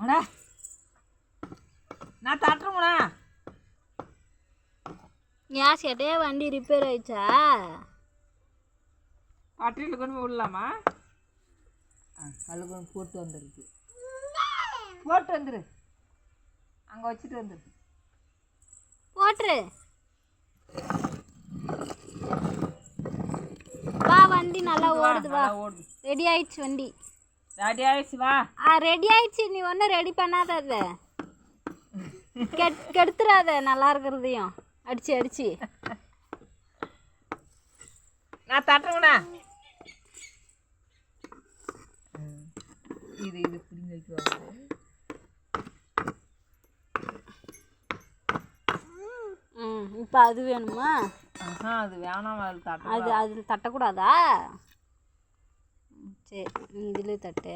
அடா நான் தட்டுறேங்கண்ணா. ஏன் சேட்டே வண்டி ரிப்பேர் ஆயிடுச்சா? பட்டியில் கொண்டு போய் விடலாமா? கல் கொண்டு போட்டு வந்துருக்கு. போட்டு வந்துரு, அங்கே வச்சுட்டு வந்துரு. போட்டுரு வா, வண்டி நல்லா ஓடுது. வா, ரெடி ஆயிடுச்சு வண்டி. ரெடி ஆயிடுச்சு வா. ரெடி ஆயிடுச்சு. நீ ஒன்றும் ரெடி பண்ணாத, அதை கெடுத்துறாத நல்லா இருக்கிறதையும் அடிச்சு அடிச்சு. நான் தட்டுறேங்கண்ணா. இது இது பிடிங்க வைக்குவாங்க. இப்போ அது வேணுமா? அது வேணாம். அது அதில் தட்டக்கூடாதா? சரி, நீ இதில் தட்டு.